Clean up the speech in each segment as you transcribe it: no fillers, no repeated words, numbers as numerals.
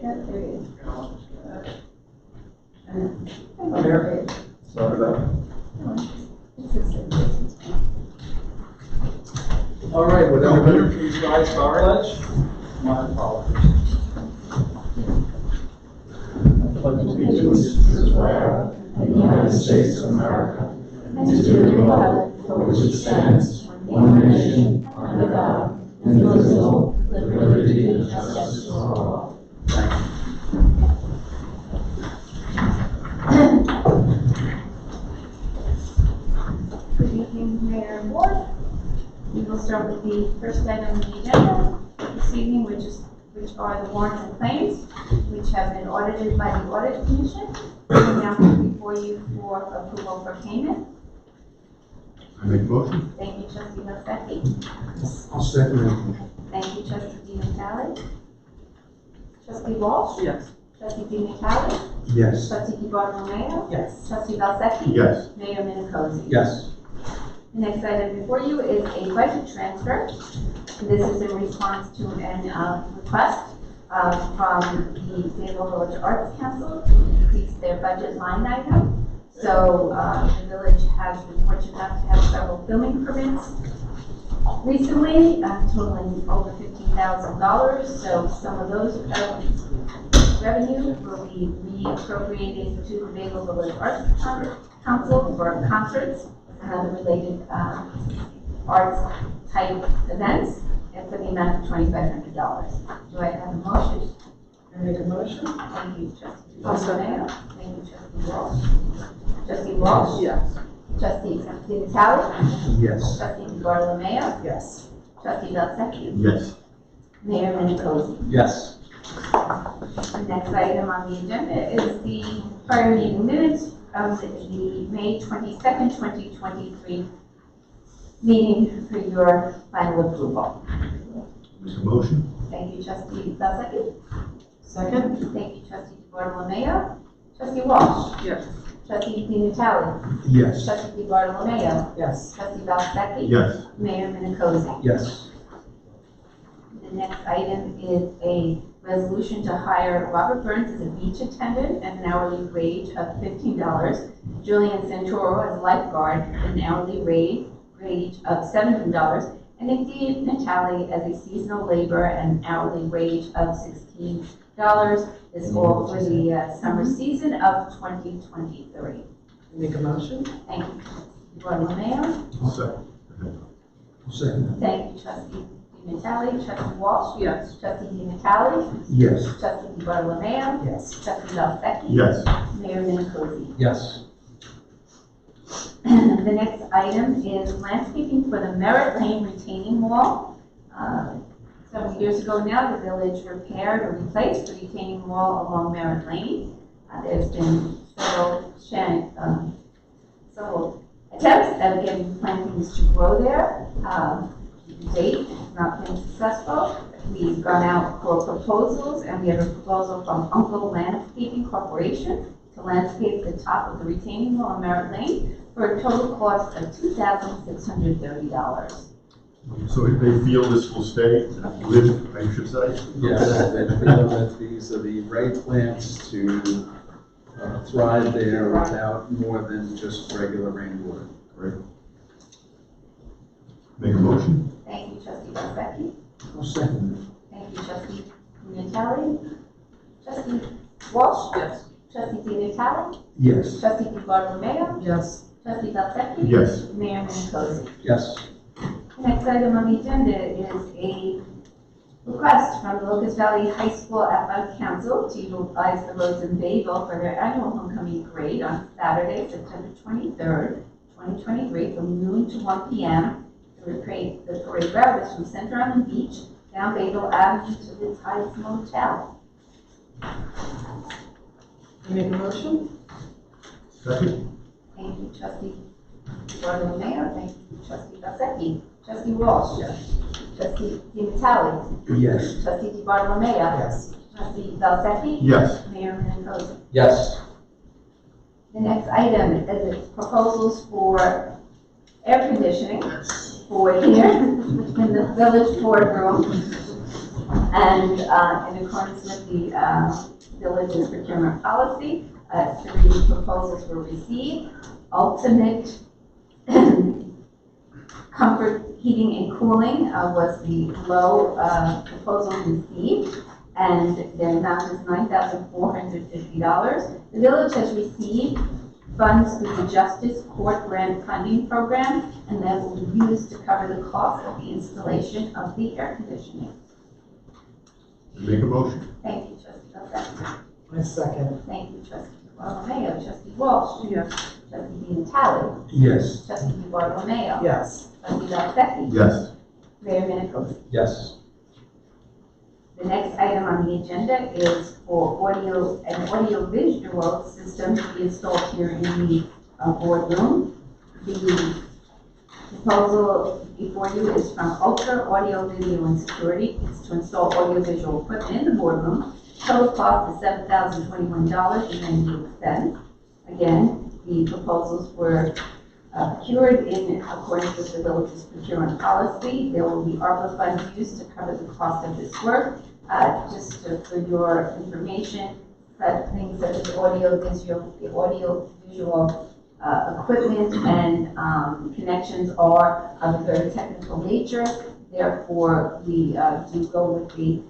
There is. Sorry about that. All right, would everybody please rise for our pledge? My apologies. I pledge allegiance to the flag of the United States of America and to the republic for which it stands, one nation, under God, indivisible, with liberty and justice for all. Thank you. Good evening, Mayor and Board. We will start with the first item on the agenda this evening, which are the warrants and claims, which have been audited by the Audit Commission. And now before you for approval for payment. I make a motion. Thank you, Trustee Malsecki. I'll second it. Thank you, Trustee Di Natale. Trustee Walsh? Yes. Trustee Di Natale? Yes. Trustee DiBartolomeo? Yes. Trustee Malsecki? Yes. Mayor Minicozzi? Yes. The next item before you is a budget transfer. This is in response to an request from the Bayville Village Arts Council to increase their budget line item. So the village has been fortunate enough to have several filming permits recently, totaling over $15,000. So some of those revenue will be reappropriated to the Bayville Village Arts Council for concerts and other related arts type events, and for the amount of $2,500. Do I have a motion? I make a motion. Thank you, Trustee I'll second. Mayor. Thank you, Trustee Walsh. Trustee Walsh? Yes. Trustee Di Natale? Yes. Trustee DiBartolomeo? Yes. Trustee Malsecki? Yes. Mayor Minicozzi? Yes. The next item on the agenda is the prior meeting minutes of the May 22nd, 2023 meeting for your final approval. Make a motion. Thank you, Trustee Malsecki. Second? Thank you, Trustee DiBartolomeo. Trustee Walsh? Yes. Trustee Di Natale? Yes. Trustee DiBartolomeo? Yes. Trustee Malsecki? Yes. Mayor Minicozzi? Yes. The next item is a resolution to hire Robert Burns as a beach attendant at an hourly wage of $15, Julian Santoro as lifeguard at an hourly wage of $17, and Nick Di Natale as a seasonal laborer at an hourly wage of $16. This is all for the summer season of 2023. Make a motion. Thank you, Bartolomeo. I'll second. I'll second. Thank you, Trustee Di Natale. Trustee Walsh? Yes. Trustee Di Natale? Yes. Trustee Di Bartolomeo? Yes. Trustee Malsecki? Yes. Mayor Minicozzi? Yes. The next item is landscaping for the Merritt Lane retaining wall. Several years ago now, the village repaired or replaced the retaining wall along Merritt Lane. There's been several attempts at getting plantings to grow there. To date, it's not been successful. We've gone out for proposals, and we have a proposal from Uncle Landscaping Corporation to landscape the top of the retaining wall on Merritt Lane for a total cost of $2,630. So if they feel this will stay, live, I should say? Yes, they feel that these are the right plants to thrive there without more than just regular rainwater. Great. Make a motion. Thank you, Trustee Malsecki. I'll second Thank you, Trustee Di Natale. Trustee Walsh? Yes. Trustee Di Natale? it. Yes. Trustee Di Bartolomeo? Yes. Trustee Malsecki? Yes. Mayor Minicozzi? Yes. The next item on the agenda is a request from the Locust Valley High School Athletic Council to utilize the roads in Bayville for their annual homecoming parade on Saturday, September 23rd, 2023, from noon to 1 p.m. The parade route is from Center Island Beach down Bayville Avenue to the Tides Motel. I make a motion. Second. Thank you, Trustee Bartolomeo. Thank you, Trustee Malsecki. Trustee Walsh? Yes. Trustee Di Natale? Yes. Trustee Di Bartolomeo? Yes. Trustee Malsecki? Yes. Mayor Minicozzi? Yes. The next item is proposals for air conditioning for here in the village boardroom And in accordance with the village's procurement policy, 3 proposals were received. Ultimate Comfort Heating and Cooling was the low proposal received, and their amount is $9,450. The village has received funds through the Justice Court Grant Funding Program, and that will be used to cover the cost of the installation of the air conditioning. Make a motion. Thank you, Trustee Belzak. I second. Thank you, Trustee Bartolomeo. Trustee Walsh. Yes. Trustee Di Natale. Yes. Trustee Bartolomeo. Yes. Trustee Belzak. Yes. Mayor Minicos. Yes. The next item on the agenda is for an audio-visual system to be installed here in the boardroom. The proposal before you is from Ultra Audio Video and Security. It's to install audio-visual equipment in the boardroom. Total cost is $7,021.98. Again, the proposals were procured in accordance with the village's procurement policy. There will be ARPA funds used to cover the cost of this work. For your information, things such as audio-visual equipment and connections are of a very technical nature. Therefore, we do go with we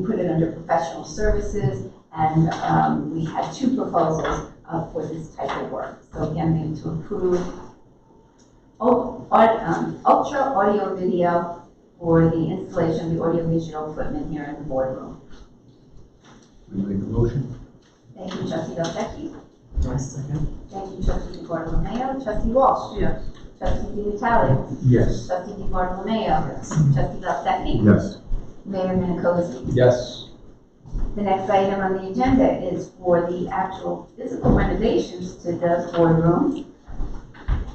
put it under professional services, and we had 2 proposals for this type of work. So again, we need to approve Ultra Audio Video for the installation of the audio-visual equipment here in the boardroom. Make a motion. Thank you, Trustee Belzak. I second. Thank you, Trustee Bartolomeo. Trustee Walsh. Yes. Trustee Di Natale. Yes. Trustee Bartolomeo. Yes. Trustee Belzak. Yes. Mayor Minicos. Yes. The next item on the agenda is for the actual physical renovations to the boardroom.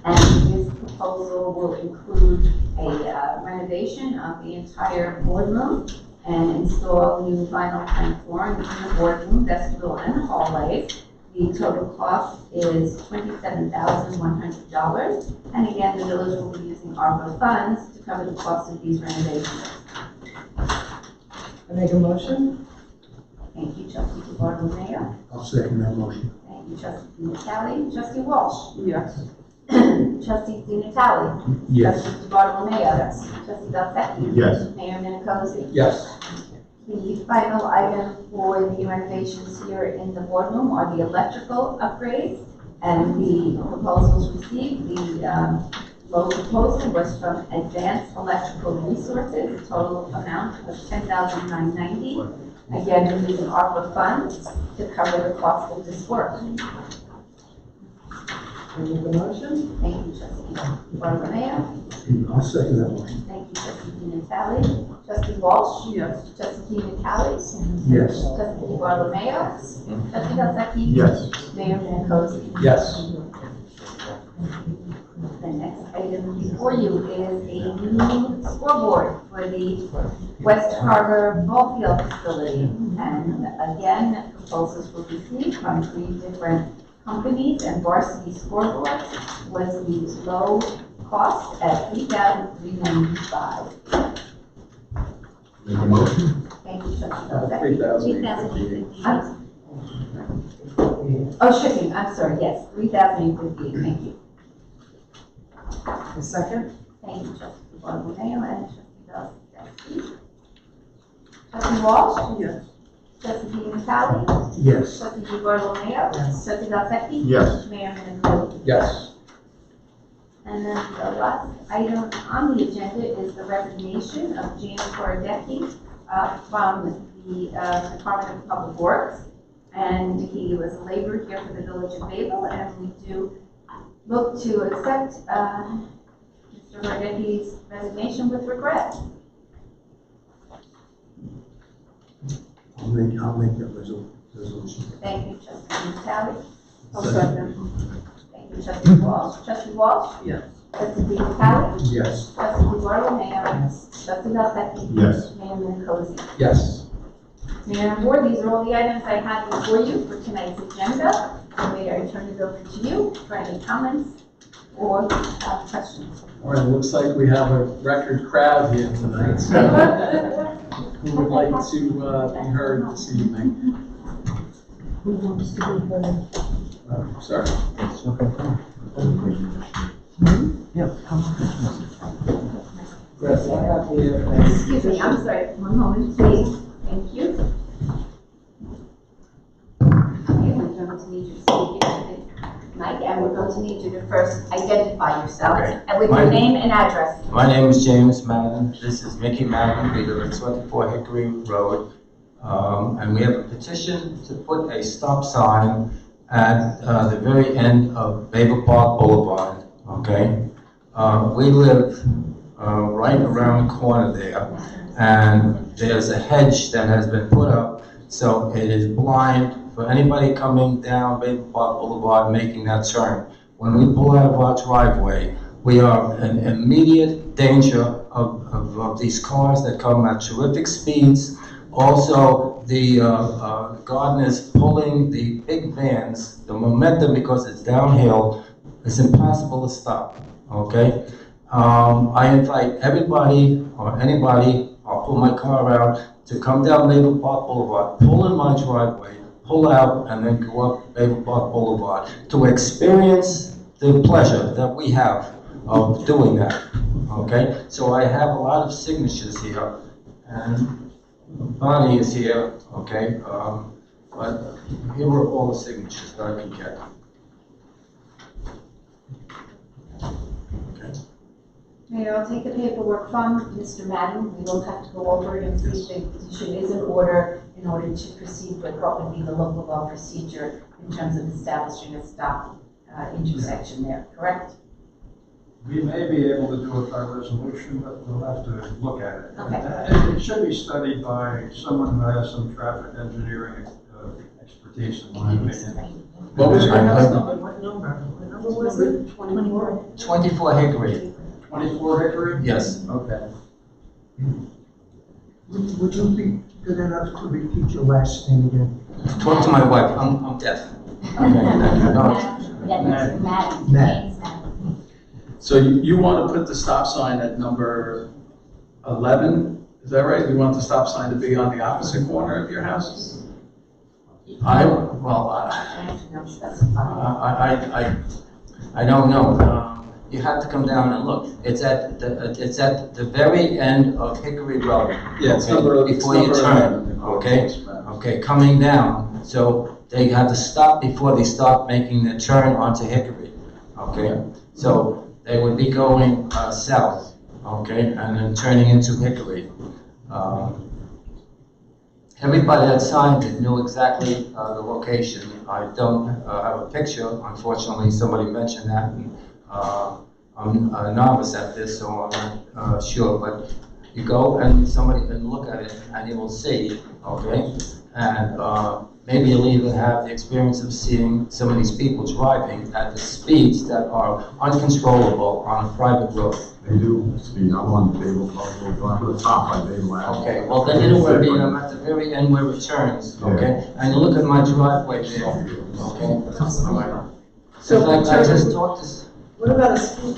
And this proposal will include a renovation of the entire boardroom and install new vinyl plank flooring in the boardroom, vestibule, and hallways. The total cost is $27,100. And again, the village will be using ARPA funds to cover the cost of these renovations. I make a motion? Thank you, Trustee Bartolomeo. I'll second that motion. Thank you, Trustee Di Natale. Trustee Walsh. Yes. Trustee Di Natale. Yes. Trustee Bartolomeo. Yes. Trustee Belzak. Yes. Mayor Minicos. Yes. The final item for the renovations here in the boardroom are the electrical upgrades, and the proposals received. The low proposal was from Advanced Electrical Resources, total amount of $10,990. Again, we're using ARPA funds to cover the cost of this work. I make a motion? Thank you, Trustee Bartolomeo. I'll second that motion. Thank you, Trustee Di Natale. Trustee Walsh. Yes. Trustee Di Natale. Yes. Trustee Bartolomeo. Trustee Belzak. Yes. Mayor Minicos. Yes. The next item before you is a new scoreboard for the West Harbor Ball Field facility. And again, proposals were received from 3 different companies, and Varsity Scoreboard was the low cost at $3,395. Make a motion. Thank you, Trustee Belzak. $3,858. Oh, shipping, I'm sorry, yes, $3,858, thank you. I second. Thank you, Trustee Bartolomeo and Trustee Belzak. Trustee Walsh. Yes. Trustee Di Natale. Yes. Trustee Bartolomeo. Yes. Trustee Belzak. Yes. Mayor Minicos. Yes. And then the last item on the agenda is the resignation of James Borodecki from the Department of Public Works. And he was a laborer here for the village of Bayville, and we do look to accept Mr. Borodecki's resignation with regret. I'll make that resolution. Thank you, Trustee Natale. I'll second. Thank you, Trustee Walsh. Trustee Walsh. Yes. Trustee Natale. Yes. Trustee Bartolomeo. Trustee Belzak. Yes. Mayor Minicos. Yes. Mayor and Board, these are all the items I had before you for tonight's agenda. Mayor, I turn it over to you for any comments or questions. All right, it looks like we have a record crowd here tonight. So who would like to be heard this evening? Who wants to be heard? Sir? Yeah, come on. Yes, I have here. Excuse me, I'm sorry, one moment, please. Thank you. Okay, we're going to need you to speak into the mic, and we're going to need you to first identify yourself, Okay. and with your name and address. My name is James Madden. This is Mickey Madden. We live at 24 Hickory Road. And we have a petition to put a stop sign at the very end of Bayville Park Boulevard, okay? We live right around the corner there, and there's a hedge that has been put up, so it is blind for anybody coming down Bayville Park Boulevard making that turn. When we pull out of our driveway, we are in immediate danger of these cars that come at terrific speeds. Also, the gardeners pulling the big vans, the momentum, because it's downhill, it's impossible to stop, okay? I invite everybody or anybody, I'll pull my car out, to come down Bayville Park Boulevard, pull in my driveway, pull out, and then go up Bayville Park Boulevard to experience the pleasure that we have of doing that, okay? So I have a lot of signatures here, and Bonnie is here, okay? But here are all the signatures that I can get. Okay. Mayor, I'll take the paperwork from Mr. Madden. We will have to go over it and see if the petition is in order to proceed with what would be the local law procedure in terms of establishing a stop intersection there, correct? We may be able to do it by resolution, but we'll have to look at it. Okay. It should be studied by someone who has some traffic engineering expertise, in my opinion. What was your house number? What number? What number was it? 24? 24 Hickory, 24 Hickory? yes. Okay. Would you be good enough to repeat your last name again? Talk to my wife, I'm deaf. Okay, no. Madden, Madden. James Madden. So you want to put the stop sign at number 11? Is that right? You want the stop sign to be on the opposite corner of your house? I don't know. You have to come down and look. It's at the very end of Hickory Road. Yeah, it's okay, number, before you turn. Okay, okay, coming down. So they have to stop before they start making the turn onto Hickory. Okay, so they would be going south. Okay, and then turning into Hickory. Everybody that signed it knew exactly the location. I don't have a picture, unfortunately. Somebody mentioned that, and I'm a novice at this, so I'm not sure. But you go and somebody can look at it, and you will see, okay? And maybe you'll even have the experience of seeing some of these people driving at the speeds that are uncontrollable on a private road. They do speed. I'm on Bayville Park Boulevard, the top by Bayville Avenue. Okay, well then you know where it is. I'm at the very end where it turns, okay? And you look at my driveway there, okay? So In fact, I turn- just talked to, What about a speed?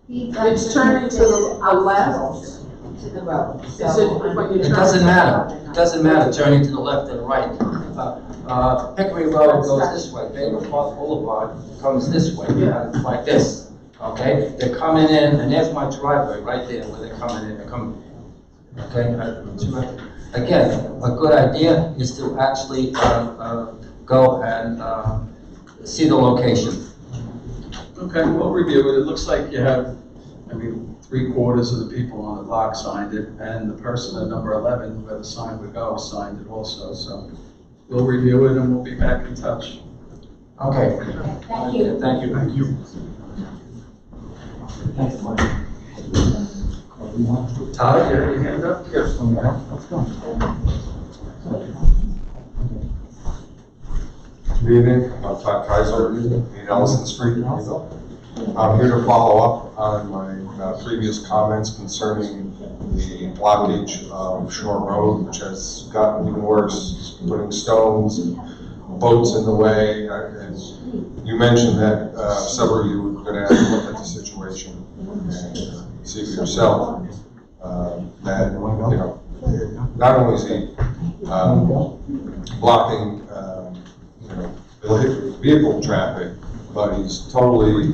It's turning to the left? To the road. Is it when you it turn? doesn't matter. It doesn't matter turning to the left or the right. Hickory Road goes this way, Bayville Park Boulevard comes this way, like this, okay? They're coming in, and there's my driveway right there where they're coming in, they're coming, okay? Again, a good idea is to actually go and see the location. Okay, we'll review it. It looks like you have, maybe 3/4 of the people on the block signed it, and the person at number 11, where the sign would go, signed it also. So we'll review it and we'll be back in touch. Okay. Thank you. Thank you. Thank you. Thanks, Mike. Todd, you have your hand up? Yes. Let's go. Good evening, I'm Todd Kaiser, 8 Ellison Street, Bayville. I'm here to follow up on my previous comments concerning the blockage of Shore Road, which has gotten even worse, putting stones and boats in the way. As you mentioned that several of you were going to have to look at the situation and see for yourself. that, you know, not only is he blocking, you know, vehicle traffic, but he's totally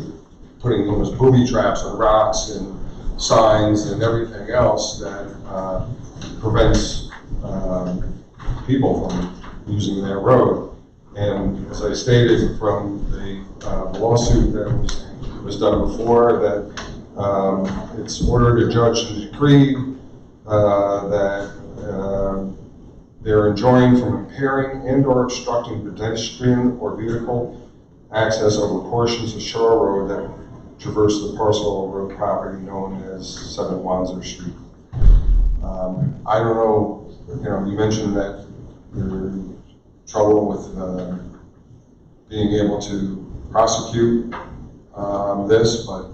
putting those booby traps and rocks and signs and everything else that prevents people from using that road. And as I stated from the lawsuit that was done before, that it's ordered a judge to decree that they're enjoined from impairing and/or obstructing pedestrian or vehicle access over portions of Shore Road that traverse the parcel of road property known as 7 Wandsworth Street. I don't know, you know, you mentioned that you're in trouble with being able to prosecute this, but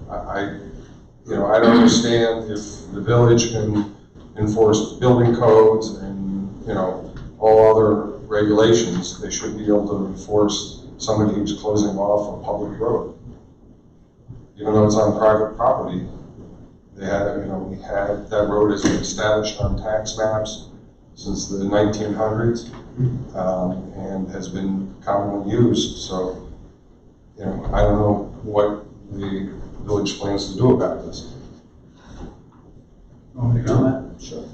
you know, I don't understand if the village can enforce building codes and, you know, all other regulations, they should be able to enforce somebody who's closing off a public road. Even though it's on private property, they had, you know, we had, that road has been established on tax maps since the 1900s, and has been commonly used. So, you know, I don't know what the village plans to do about this. Want me to comment? Sure.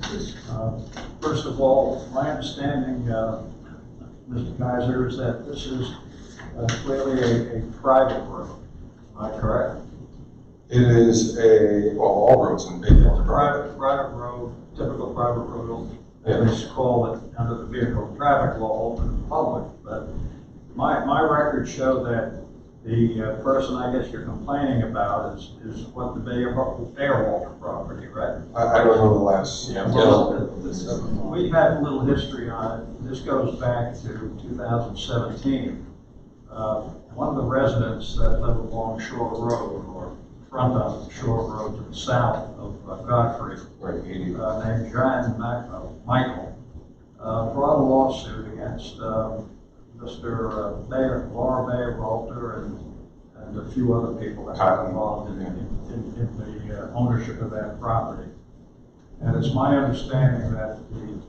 First of all, my understanding, Mr. Kaiser, is that this is clearly a private road. Am I correct? It is well, all roads in Bayville are Private road, typical private road. Yeah. They just call it under the vehicle traffic law open to the public. But my records show that the person I guess you're complaining about is what the Bayville property, right? I don't know the last. Yeah, well, we've had a little history on it. This goes back to 2017. One of the residents that live along Shore Road, or front of Shore Road to the south of Godfrey, Right, 80. named John Michael, brought a lawsuit against Mr. Laura Bayville and a few other people that got involved in the ownership of that property. And it's my understanding that the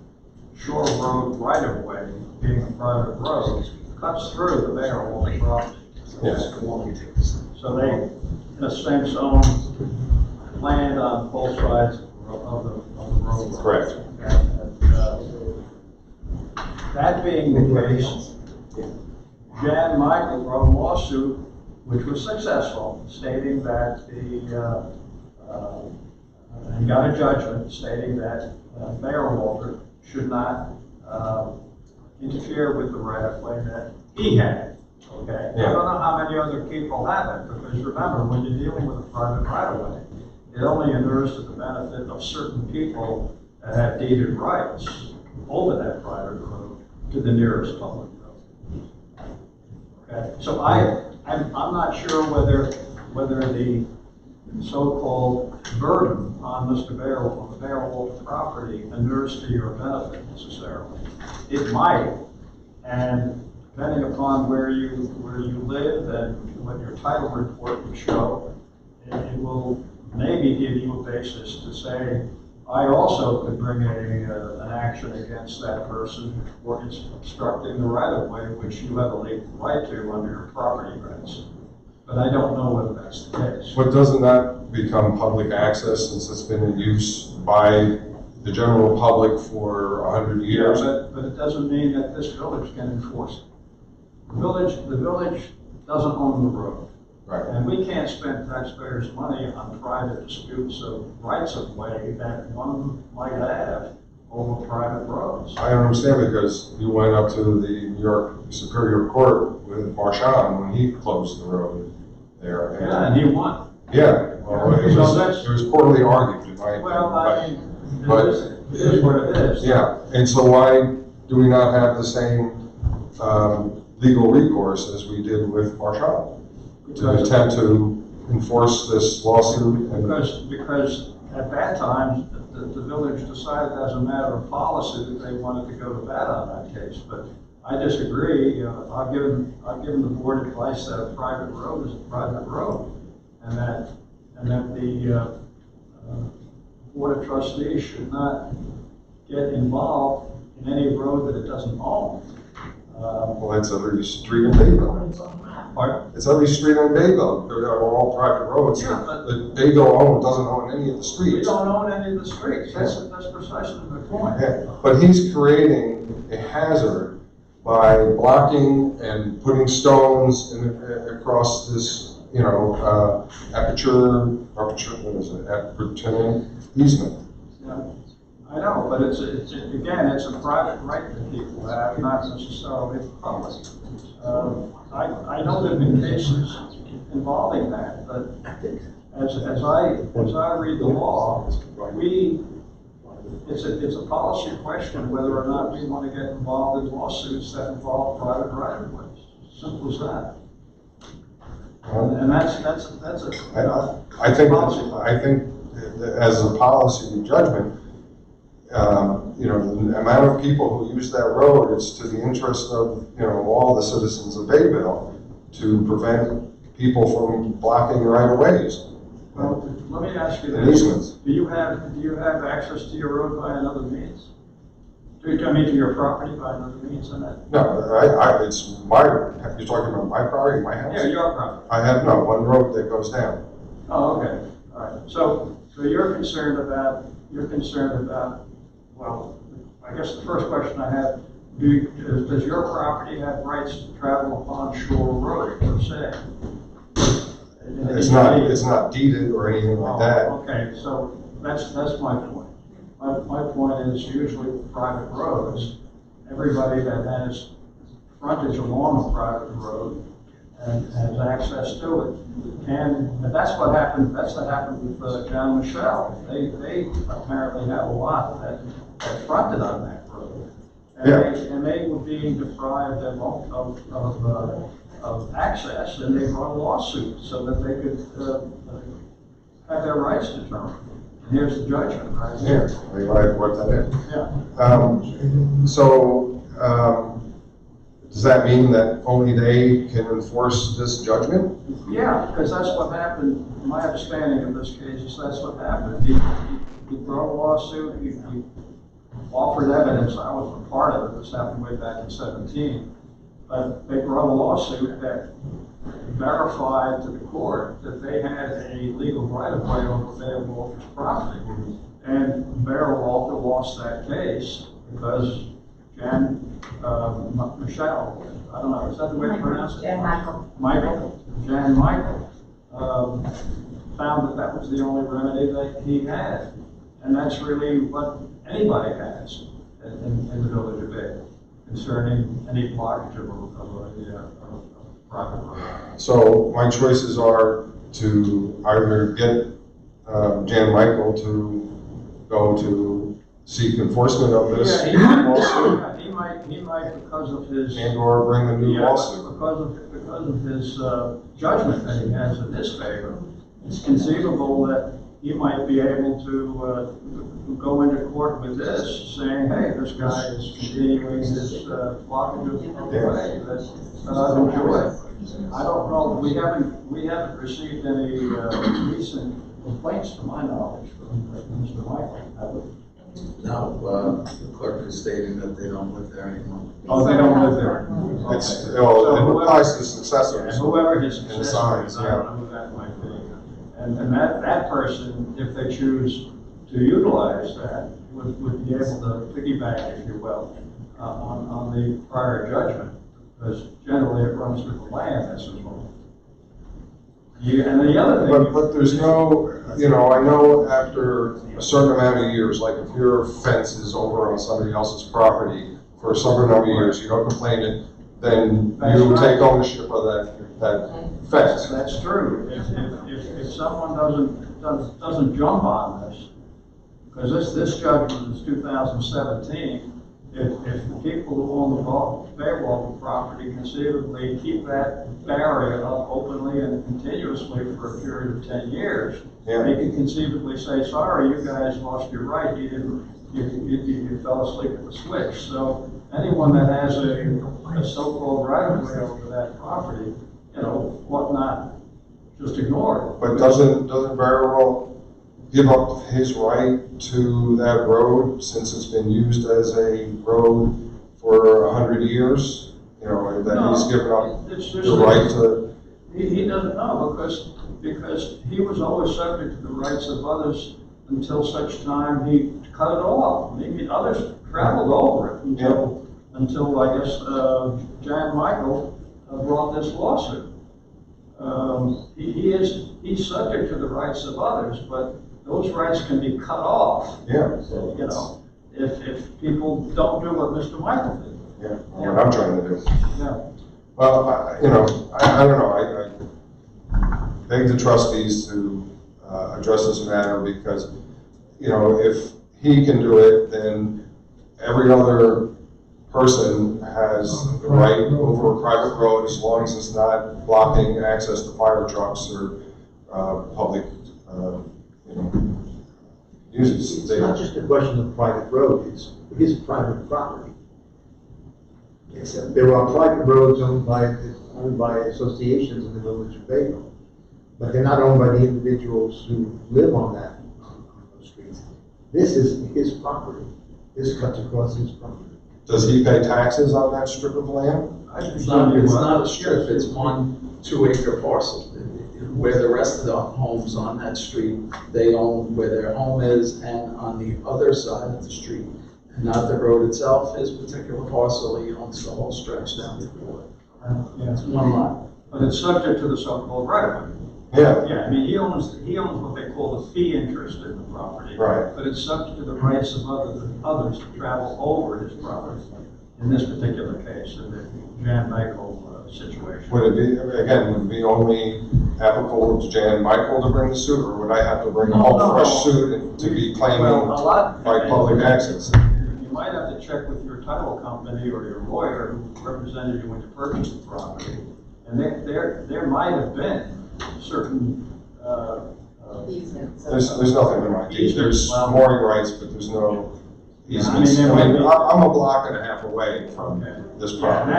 Shore Road right-of-way, being a private road, cuts through the Bayville property. Yes. So they, in a sense, own land on both sides of the road. Correct. That being the case, Jan Michael wrote a lawsuit which was successful, stating that and got a judgment stating that Mayor Walter should not interfere with the right-of-way that he had. Okay, Yeah. I don't know how many other people have it, because remember, when you're dealing with a private right-of-way, it only inures to the benefit of certain people that have deeded rights over that private road to the nearest public road. Okay, so I'm not sure whether the so-called burden on Mr. Bayville, on the Bayville property, inures to your benefit necessarily. It might, and depending upon where you live and what your title report would show, it will maybe give you a basis to say, I also could bring an action against that person for obstructing the right-of-way, which you have a legal right to under your property rights. But I don't know whether that's the case. But doesn't that become public access since it's been in use by the general public for 100 years? Yeah, but it doesn't mean that this village can enforce it. The village doesn't own the road. Right. And we can't spend taxpayers' money on private disputes of rights of way that one might have over private roads. I understand because you went up to the New York Superior Court with Marchand when he closed the road there. Yeah, and he won. Yeah, well, it was poorly argued in my opinion. Well, I mean, but- it is what it is. Yeah, and so why do we not have the same legal recourse as we did with Marchand? To attempt to enforce this lawsuit? And Because at that time, the village decided as a matter of policy that they wanted to go to bat on that case. But I disagree. I've given the board advice that a private road is a private road, and that the Board of Trustees should not get involved in any road that it doesn't own. Well, that's every street in Bayville. Pardon? It's every street in Bayville. They're all private roads. Yeah, but- But Bayville doesn't own any of the We streets. don't own any of the streets, that's precisely the point. Yeah, but he's creating a hazard by blocking and putting stones across this, aperture, what is it, aperture easement. Yeah, I know, but again, it's a private right that people have, not necessarily public. I know there have been cases involving that, but as I read the law, it's a policy question whether or not we want to get involved in lawsuits that involve private right of ways. Simple as that. And that's I think as a policy judgment, the amount of people who use that road is to the interest of, all the citizens of Bayville to prevent people from blocking right of ways. Well, let me ask you And this. easements. Do you have access to your road by another means? To your property by another means than that? No, it's my, you're talking about my property, my house? Yeah, your property. I have one road that goes down. Oh, okay, all right. So you're concerned about, well, I guess the first question I have, does your property have rights to travel upon Shore Road per se? It's not deeded or anything like that. Okay, so that's my point. My point is usually with private roads, everybody that has frontage along a private road and has access to it and that's what happened with John Michelle. They apparently have a lot that fronted on that road. And they were being deprived of access, and they brought a lawsuit so that they could have their rights determined. And here's the judgment right here. I wrote that in. Yeah. Does that mean that only they can enforce this judgment? Yeah, because that's what happened. My understanding of this case is that's what happened. He brought a lawsuit. He offered evidence. I was a part of it. This happened way back in 2017. But they brought a lawsuit that verified to the court that they had a legal right of way over Bear Walter's property. And Bear Walter lost that case because Jan Michelle, I don't know, is that the way to pronounce it? Jan Michael. Jan Michael, found that was the only remedy that he had. And that's really what anybody has in the village of Bayville concerning any blockage of a private road. So my choices are to either get Jan Michael to go to seek enforcement of this lawsuit, He might because of his and or bring a new lawsuit. because of his judgment that he has in his favor. It's conceivable that he might be able to go into court with this, saying, "Hey, this guy is continuing his blockage of the way that I've enjoyed." I don't know. We haven't received any recent complaints, to my knowledge, from Mr. Michael, have we? No, the clerk is stating that they don't live there anymore. Oh, they don't live there? It's, Okay. it applies to successors. And whoever his And successor signs, is, I don't know who that might be. And that person, if they choose to utilize that, would be able to piggyback, if you will, on the prior judgment, because generally it runs through the land, that's as well. And the other thing. But there's no, I know after a certain amount of years, like if your fence is over on somebody else's property for a certain number of years, you don't complain it, then That's you right. take ownership of that fence. That's true. If someone doesn't jump on this, because this judgment is 2017, if the people who own the Bayville property conceivably keep that barrier up openly and continuously for a period of 10 years, Yeah. they can conceivably say, "Sorry, you guys lost your right. You fell asleep at the switch." So anyone that has a so-called right of way over that property, ought not just ignore it. But doesn't Barrel give up his right to that road since it's been used as a road for 100 years? You know, that he's given up It's just the right to, he doesn't know because he was always subject to the rights of others until such time he cut it off. I mean, others traveled over it until I guess, Jan Michael brought this lawsuit. He's subject to the rights of others, but those rights can be cut off. yeah. You know, if people don't do what Mr. Michael did. Yeah, what I'm trying to do. Yeah. Well, I don't know, I beg the trustees to address this matter because, you know, if he can do it, then every other person has the right over a private road as long as it's not blocking access to fire trucks or public, you know, uses. It's not just a question of private road, it is private property. Except there are private roads owned by associations in the village of Bayville, but they're not owned by the individuals who live on those streets. This is his property. This cuts across his property. Does he pay taxes on that strip of land? It's not a strip, it's 1 2-acre parcel. Where the rest of the homes on that street, they own where their home is and on the other side of the street. And not the road itself, his particular parcel, he owns the whole stretch down the road. It's one lot. But it's subject to the so-called right-of-way. Yeah. Yeah, I mean, he owns what they call the fee interest in the property. Right. But it's subject to the rights of others to travel over his property. In this particular case, in the Jan Michael situation. Would it be, again, would it be only applicable to Jan Michael to bring the suit, or would I have to bring a whole fresh suit to be claiming by public access? You might have to check with your title company or your lawyer who represented you when you purchased the property. And there might have been certain, There's nothing in my deed. There's mooring rights, but there's no easements. I mean, I'm a block and a half away from this property.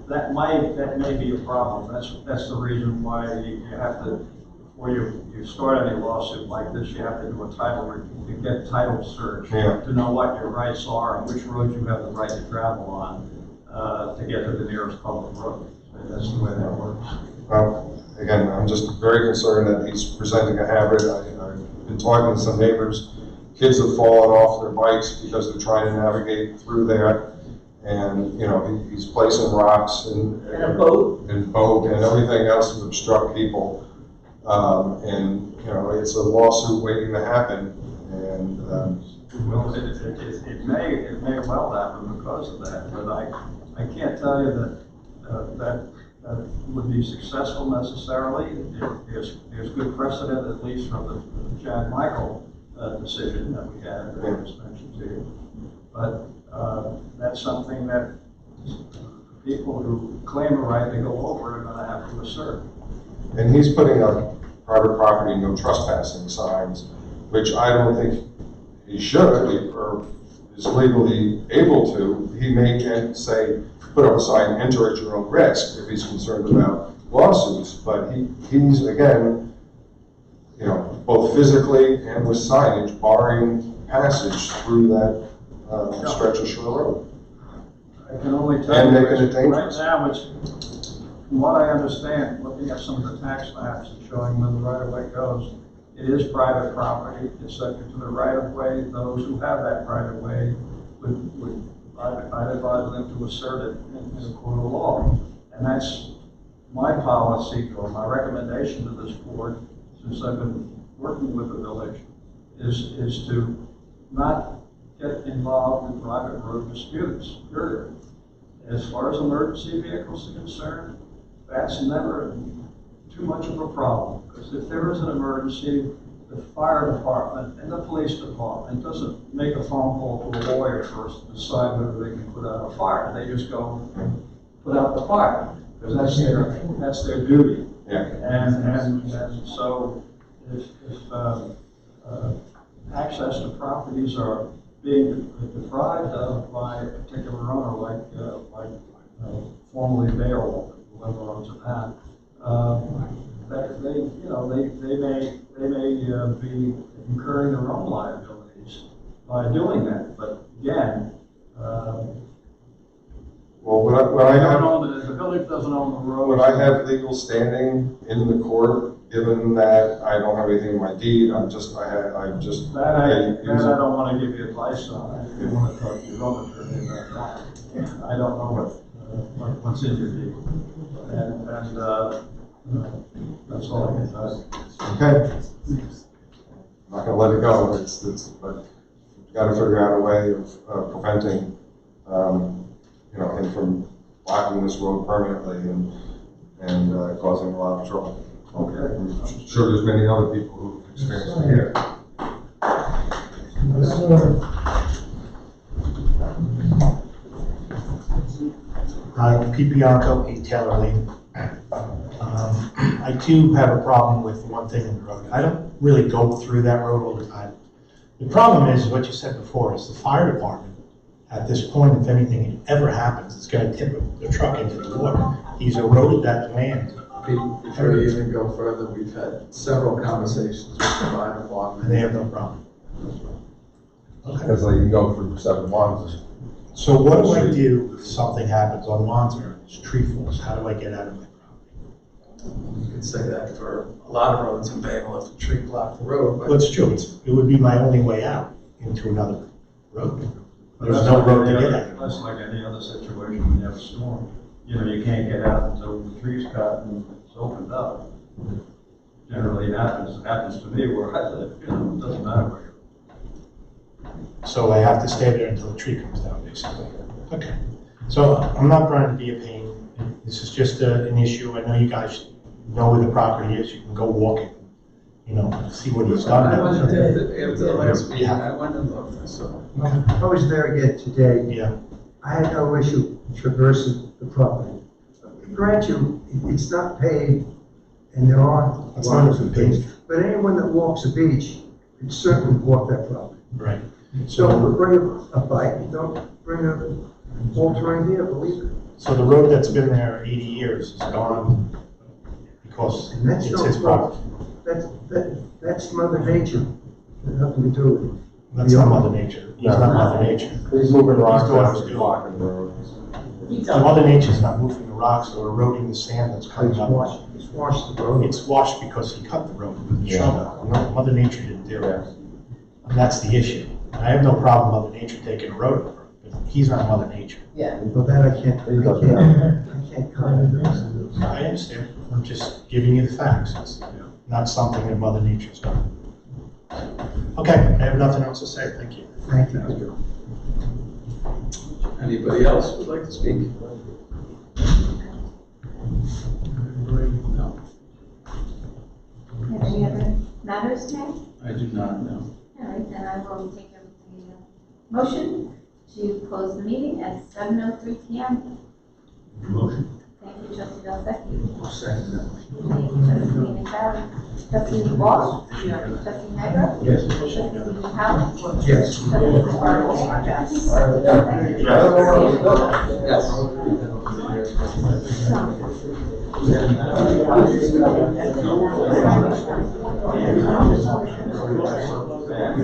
that may be a problem. That's the reason why you have to, before you start any lawsuit like this, you have to do a title search to know what your rights are and which roads you have the right to travel on to get to the nearest public road. And that's the way that works. Well, again, I'm just very concerned that he's presenting a habit. I've been talking to some neighbors. Kids have fallen off their bikes because they're trying to navigate through there. And, you know, he's placing rocks and a boat and everything else to obstruct people. And, you know, it's a lawsuit waiting to happen. And, Well, it may well happen because of that, but I can't tell you that would be successful necessarily. There's good precedent, at least from the Jan Michael decision that we had, that I just mentioned to you. But that's something that people who claim a right to go over are going to have to assert. and he's putting up private property no trespassing signs, which I don't think he should or is legally able to. He may say, put up a sign, enter at your own risk, if he's concerned about lawsuits. But he's, again, you know, both physically and with signage barring passage through that stretch of shore road. I can only tell And you making it right dangerous. now, from what I understand, looking at some of the tax maps and showing where the right-of-way goes, it is private property. It's subject to the right-of-way. Those who have that right-of-way I'd advise them to assert it in a court of law. And that's my policy or my recommendation to this board, since I've been working with the village, is to not get involved in private road disputes, period. As far as emergency vehicles are concerned, that's never too much of a problem. Because if there is an emergency, the fire department and the police department doesn't make a phone call to a lawyer first to decide whether they can put out a fire. They just go put out the fire, because that's their duty. Yeah. And so if access to properties are being deprived of by a particular owner, like formerly Bayville, whoever owns it now, that they may be incurring their own liabilities by doing that. But again, Well, when I they have, don't own the village doesn't own the road. when I have legal standing in the court, given that I don't have anything in my deed, I'm just. That I don't want to give you advice on. If you want to talk to your own attorney about that. I don't know what's in your deed. And that's all I can say. Okay. I'm not gonna let it go, but we've got to figure out a way of preventing, him from blocking this road permanently and causing a lot of trouble. Okay. I'm sure there's many other people who've experienced it here. Pete Bianco, 8 Taylor Lane. I too have a problem with one thing in the road. I don't really go through that road all the time. The problem is what you said before, is the fire department, at this point, if anything ever happens, it's gonna tip the truck into the water. He's eroded that land. Before you even go further, we've had several conversations with the fire department. And they have no problem. Because you can go through 7 months. So what do I do if something happens on Monster, it's tree falls, how do I get out of my property? You could say that for a lot of roads in Bayville, if a tree blocked the road, Well, it's true, it would be my only way out into another road. There's no road to get out. That's like any other situation when you have a storm. You can't get out until the tree's cut and it's opened up. Generally, it happens to me where I live, it doesn't matter where you're. So I have to stay there until the tree comes down, basically. Okay. So I'm not trying to be a pain. This is just an issue. I know you guys know where the property is. You can go walk it, see what he's done. I went after the last meeting, I went and looked, so. I was there again today. Yeah. I had no issue traversing the property. Grant you, it's not paved, and there are It's not lines even of paved. paved. But anyone that walks the beach can certainly walk that property. Right. Don't bring a bike, don't bring a all-terrain vehicle either. So the road that's been there 80 years is gone because And that's it's no his property. That's Mother Nature. There's nothing to do with it. That's not Mother Nature. He's not Mother Nature. He's moving rocks He's doing out his and deal. blocking the road. Mother Nature's not moving the rocks or eroding the sand that's coming It's up. washed the road. It's washed because he cut the road with the Yeah. shovel. No, Mother Nature didn't do it. And that's the issue. I have no problem Mother Nature taking a road over, but he's not Mother Nature. Well, that I can't comment on. I understand. I'm just giving you the facts. It's not something that Mother Nature's done. Okay, I have nothing else to say. Thank you. Thank you. Anybody else would like to speak? No, Have any other matters today? I do not know. All right, then I will take a motion to close the meeting at 7:03 p.m. Motion. Thank you, Trustee Belzecchi. I'll second that. Thank you, Trustee Natale. Trustee Walsh? Trustee Hager? Yes. Trustee Howard? Yes. Trustee Sparrow? Yes. So-